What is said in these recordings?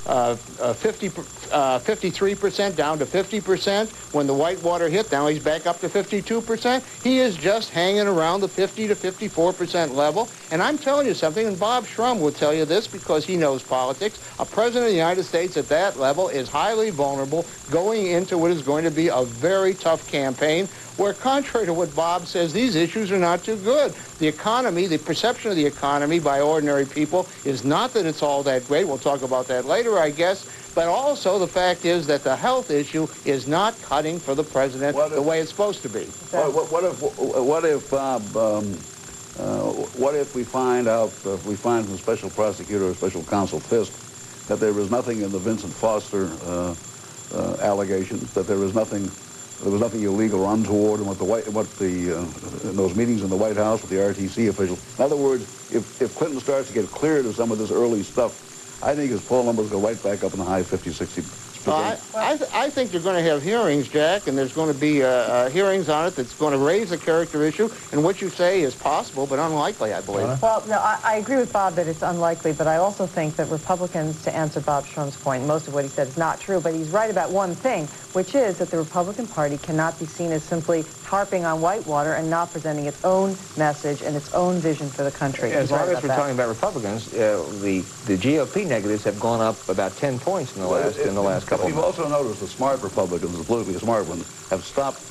53% down to 50% when the Whitewater hit. Now he's back up to 52%. He is just hanging around the 50 to 54% level. And I'm telling you something, and Bob Shrum will tell you this because he knows politics. A president of the United States at that level is highly vulnerable going into what is going to be a very tough campaign, where contrary to what Bob says, these issues are not too good. The economy, the perception of the economy by ordinary people is not that it's all that great. We'll talk about that later, I guess. But also the fact is that the health issue is not cutting for the president the way it's supposed to be. What if we find out, if we find from the special prosecutor or special counsel Fisk that there was nothing in the Vincent Foster allegations, that there was nothing illegal or untoward in in those meetings in the White House with the RTC officials? In other words, if Clinton starts to get cleared of some of this early stuff, I think his poll numbers go right back up in the high 50, 60%. I think they're going to have hearings, Jack, and there's going to be hearings on it that's going to raise the character issue, and what you say is possible but unlikely, I believe. Well, no, I agree with Bob that it's unlikely, but I also think that Republicans, to answer Bob Shrum's point, most of what he said is not true, but he's right about one thing, which is that the Republican Party cannot be seen as simply harping on Whitewater and not presenting its own message and its own vision for the country. As long as we're talking about Republicans, the GOP negatives have gone up about 10 points in the last couple of months. You've also noticed the smart Republicans, the politically smart ones, have stopped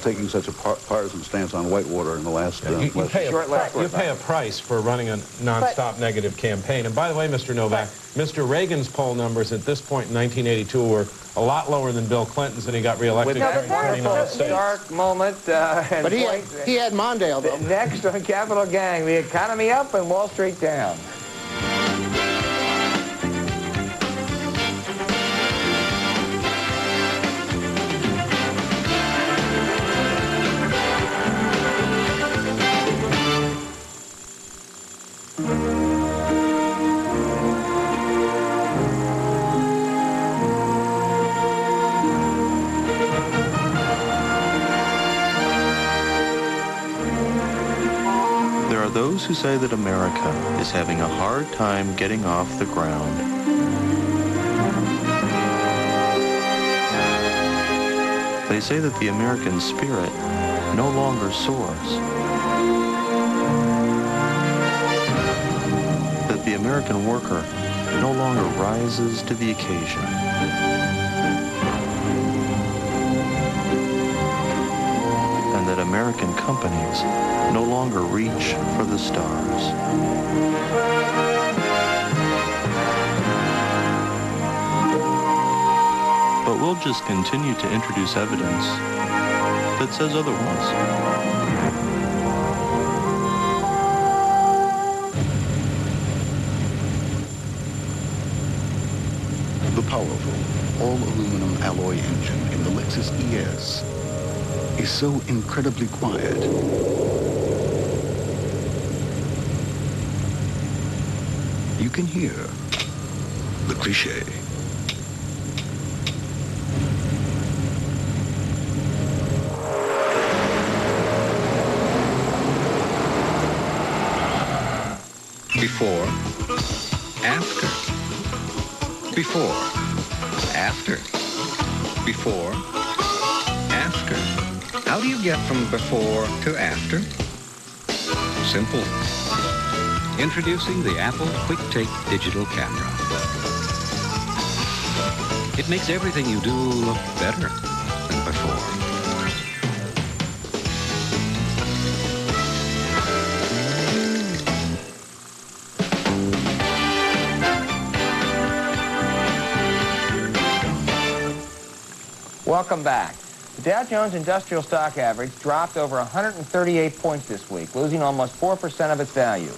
taking such a partisan stance on Whitewater in the last... You pay a price for running a non-stop negative campaign. And by the way, Mr. Novak, Mr. Reagan's poll numbers at this point in 1982 were a lot lower than Bill Clinton's, and he got reelected. Dark moment. But he had Mondale, though. Next on Capital Gang, the economy up and Wall Street down. Those who say that America is having a hard time getting off the ground. They say that the American spirit no longer soars. That the American worker no longer rises to the occasion. And that American companies no longer reach for the stars. But we'll just continue to introduce evidence that says otherwise. The powerful all-aluminum alloy engine in the Lexus ES is so incredibly quiet you can hear the cliché. Before, after. Before, after. Before, after. How do you get from before to after? Simple. Introducing the Apple Quick Take digital camera. It makes everything you do look better than before. Welcome back. The Dow Jones Industrial Stock Average dropped over 138 points this week, losing almost 4% of its value.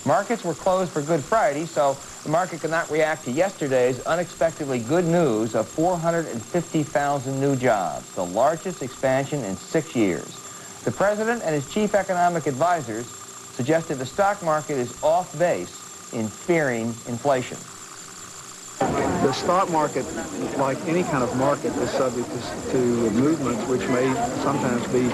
Markets were closed for Good Friday, so the market could not react to yesterday's unexpectedly good news of 450,000 new jobs, the largest expansion in 6 years. The president and his chief economic advisors suggested the stock market is off base in fearing inflation. The stock market, like any kind of market, is subject to movements which may sometimes be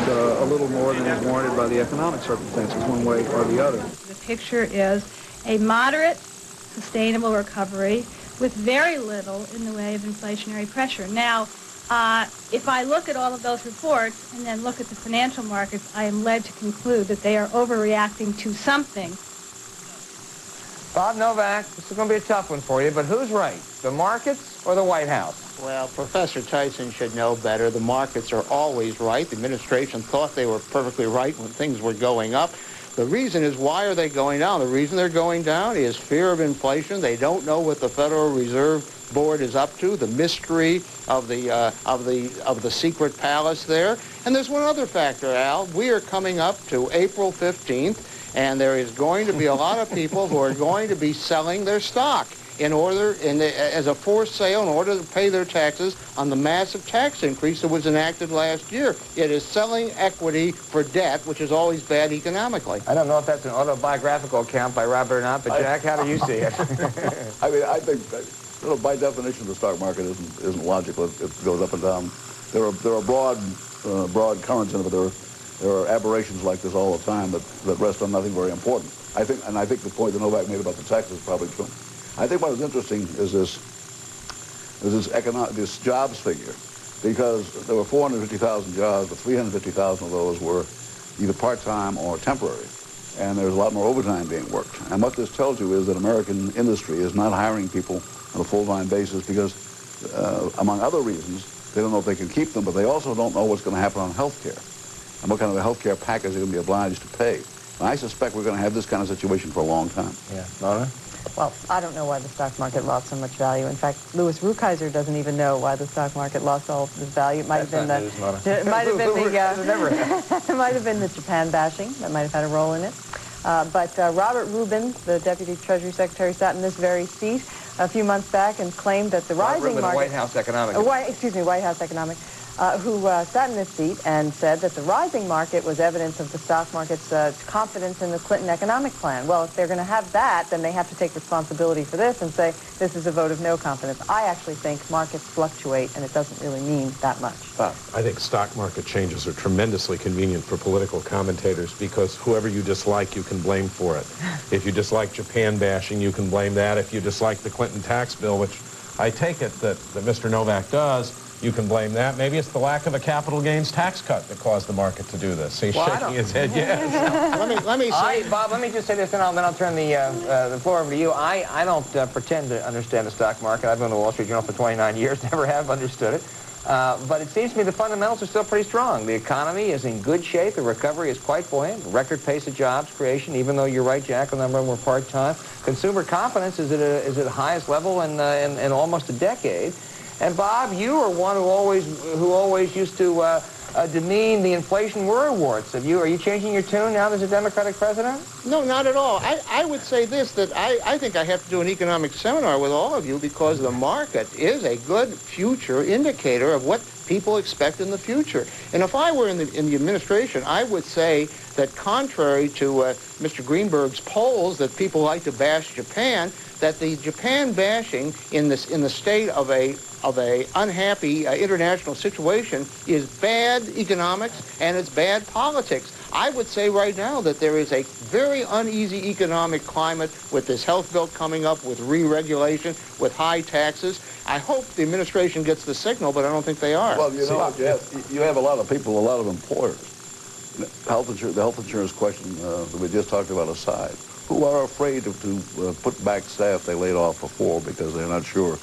a little more than is warranted by the economic circumstances, one way or the other. The picture is a moderate sustainable recovery with very little in the way of inflationary pressure. Now, if I look at all of those reports and then look at the financial markets, I am led to conclude that they are overreacting to something. Bob Novak, this is going to be a tough one for you, but who's right, the markets or the White House? Well, Professor Tyson should know better. The markets are always right. The administration thought they were perfectly right when things were going up. The reason is, why are they going down? The reason they're going down is fear of inflation. They don't know what the Federal Reserve Board is up to, the mystery of the secret palace there. And there's one other factor, Al. We are coming up to April 15th. And there is going to be a lot of people who are going to be selling their stock as a forced sale in order to pay their taxes on the massive tax increase that was enacted last year. It is selling equity for debt, which is always bad economically. I don't know if that's an autobiographical account by Robert or not, but Jack, how do you see it? I mean, I think, by definition, the stock market isn't logical. It goes up and down. There are broad currents in it, but there are aberrations like this all the time that rest on nothing very important. I think the point that Novak made about the taxes is probably true. I think what is interesting is this jobs figure, because there were 450,000 jobs, but 350,000 of those were either part-time or temporary, and there's a lot more overtime being worked. And what this tells you is that American industry is not hiring people on a full-time basis because, among other reasons, they don't know if they can keep them, but they also don't know what's going to happen on health care and what kind of a health care package they're going to be obliged to pay. And I suspect we're going to have this kind of situation for a long time. Yeah. Mona? Well, I don't know why the stock market lost so much value. In fact, Louis Rukeyser doesn't even know why the stock market lost all of its value. It might have been the Japan bashing that might have had a role in it. But Robert Rubin, the Deputy Treasury Secretary, sat in this very seat a few months back and claimed that the rising market... White House economic. White House economic. Who sat in this seat and said that the rising market was evidence of the stock market's confidence in the Clinton economic plan. Well, if they're going to have that, then they have to take responsibility for this and say this is a vote of no confidence. I actually think markets fluctuate, and it doesn't really mean that much. I think stock market changes are tremendously convenient for political commentators because whoever you dislike, you can blame for it. If you dislike Japan bashing, you can blame that. If you dislike the Clinton tax bill, which I take it that Mr. Novak does, you can blame that. Maybe it's the lack of a capital gains tax cut that caused the market to do this. He's shaking his head, yes. let me say... Bob, let me just say this, and then I'll turn the floor over to you. I don't pretend to understand the stock market. I've been to the Wall Street Journal for 29 years, never have understood it. But it seems to me the fundamentals are still pretty strong. The economy is in good shape. The recovery is quite buoyant. Record pace of jobs creation, even though you're right, Jack, a number of them were part-time. Consumer confidence is at the highest level in almost a decade. And Bob, you are one who always used to demean the inflation worry warts. Are you changing your tune now there's a Democratic president? No, not at all. I would say this, that I think I have to do an economic seminar with all of you because the market is a good future indicator of what people expect in the future. And if I were in the administration, I would say that contrary to Mr. Greenberg's polls that people like to bash Japan, that the Japan bashing in the state of a unhappy international situation is bad economics and it's bad politics. I would say right now that there is a very uneasy economic climate with this health bill coming up, with re-regulation, with high taxes. I hope the administration gets the signal, but I don't think they are. Well, you have a lot of people, a lot of employers. The health insurance question that we just talked about aside, who are afraid to put back staff they laid off before because they're not sure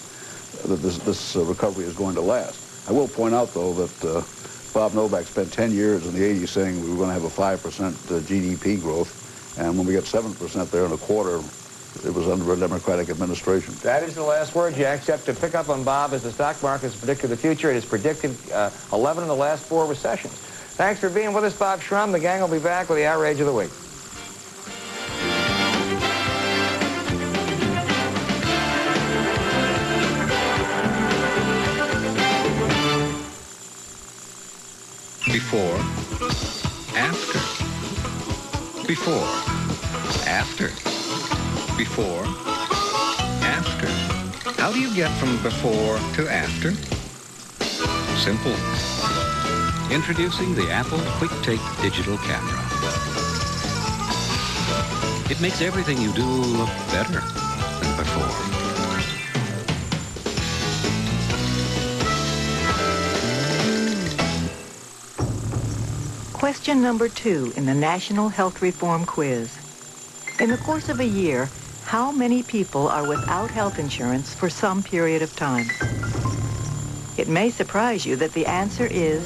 that this recovery is going to last. I will point out, though, that Bob Novak spent 10 years in the 80s saying we were going to have a 5% GDP growth, and when we got 7% there in a quarter, it was under a Democratic administration. That is the last word, Jack, except to pick up on Bob as the stock market has predicted the future. It has predicted 11 of the last 4 recessions. Thanks for being with us, Bob Shrum. The gang will be back with the outrage of the week. Before, after. Before, after. Before, after. How do you get from before to after? Simple. Introducing the Apple Quick-Take Digital Camera. It makes everything you do look better and Reform. Question number 2 in the National Health Reform Quiz. In the course of a year, how many people are without health insurance for some period of time? It may surprise you that the answer is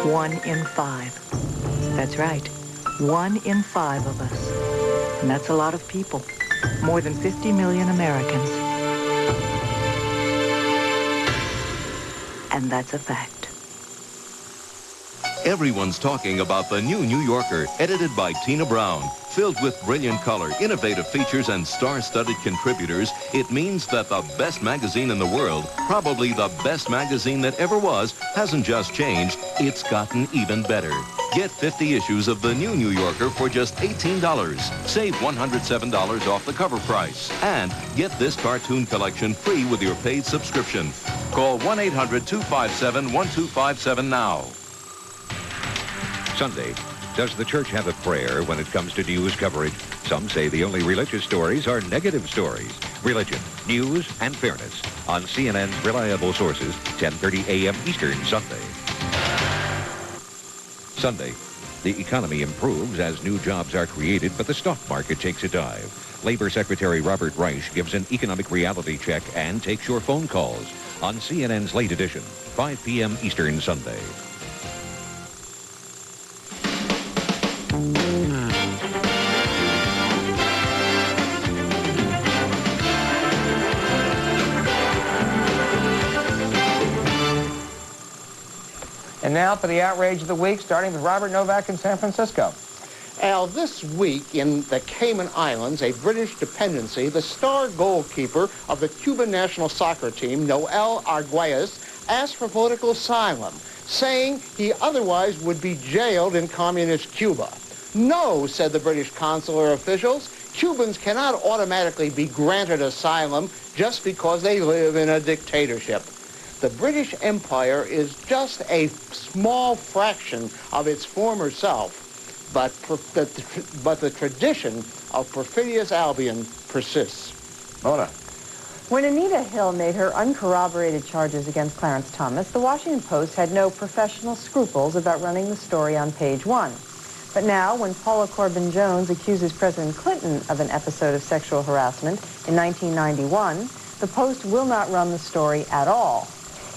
1 in 5. That's right, 1 in 5 of us. And that's a lot of people, more than 50 million Americans. And that's a fact. Everyone's talking about the new New Yorker, edited by Tina Brown. Filled with brilliant color, innovative features, and star-studded contributors, it means that the best magazine in the world, probably the best magazine that ever was, hasn't just changed, it's gotten even better. Get 50 issues of the new New Yorker for just $18. Save $107 off the cover price. And get this cartoon collection free with your paid subscription. Call 1-800-257-1257 now. Sunday. Does the church have a prayer when it comes to news coverage? Some say the only religious stories are negative stories. Religion, news, and fairness on CNN's reliable sources, 10:30 a.m. Eastern Sunday. Sunday. The economy improves as new jobs are created, but the stock market takes a dive. Labor Secretary Robert Reich gives an economic reality check and takes your phone calls on CNN's Late Edition, 5 p.m. Eastern Sunday. And now for the outrage of the week, starting with Robert Novak in San Francisco. Al, this week in the Cayman Islands, a British dependency, the star goalkeeper of the Cuban national soccer team, Noel Arguelles, asked for political asylum, saying he otherwise would be jailed in communist Cuba. No, said the British consular officials, Cubans cannot automatically be granted asylum just because they live in a dictatorship. The British Empire is just a small fraction of its former self, but the tradition of perfidious Albion persists. Mona. When Anita Hill made her uncorroborated charges against Clarence Thomas, the Washington Post had no professional scruples about running the story on page 1. But now, when Paula Corbin Jones accuses President Clinton of an episode of sexual harassment in 1991, the Post will not run the story at all.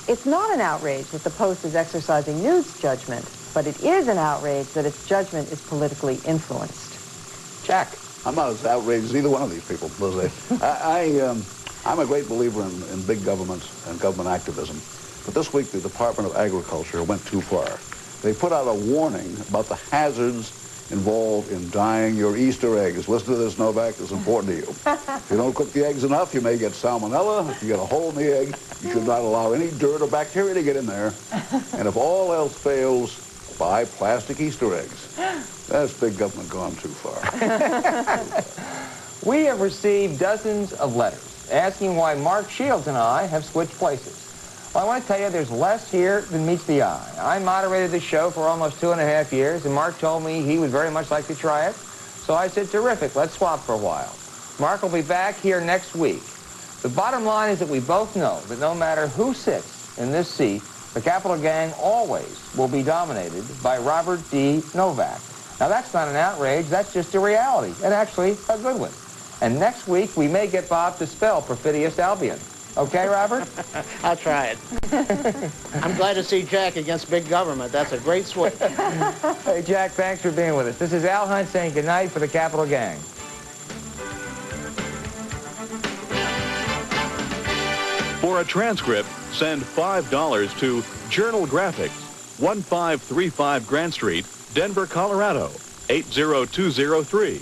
It's not an outrage that the Post is exercising news judgment, but it is an outrage that its judgment is politically influenced. Jack. I'm not as outraged as either one of these people, Jose. I'm a great believer in big government and government activism. But this week, the Department of Agriculture went too far. They put out a warning about the hazards involved in dyeing your Easter eggs. Listen to this, Novak. It's important to you. If you don't cook the eggs enough, you may get salmonella. If you get a hole in the egg, you should not allow any dirt or bacteria to get in there. And if all else fails, buy plastic Easter eggs. That's big government gone too far. We have received dozens of letters asking why Mark Shields and I have switched places. Well, I want to tell you there's less here than meets the eye. I moderated the show for almost 2.5 years, and Mark told me he would very much like to try it. So I said, terrific, let's swap for a while. Mark will be back here next week. The bottom line is that we both know that no matter who sits in this seat, the Capital Gang always will be dominated by Robert D. Novak. Now, that's not an outrage, that's just a reality, and actually a good one. And next week, we may get Bob to spell perfidious Albion. Okay, Robert? I'll try it. I'm glad to see Jack against big government. That's a great switch. Hey, Jack, thanks for being with us. This is Al Hunt saying goodnight for the Capital Gang. For a transcript, send $5 to Journal Graphics, 1535 Grant Street, Denver, Colorado, 80203.